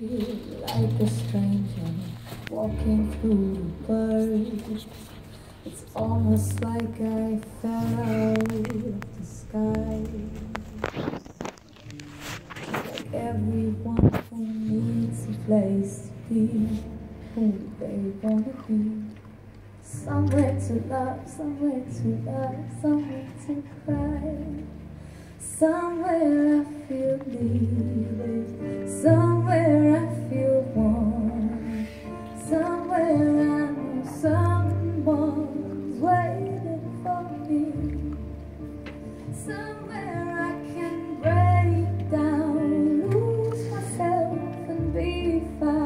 Like a stranger walking through the birds. It's almost like I fell out of the sky. Like everyone who needs a place to be who they wanna be. Somewhere to love, somewhere to love, somewhere to cry. Somewhere I feel needed, somewhere I feel warm, somewhere I know someone's waiting for me, somewhere I can break down, lose myself and be fine.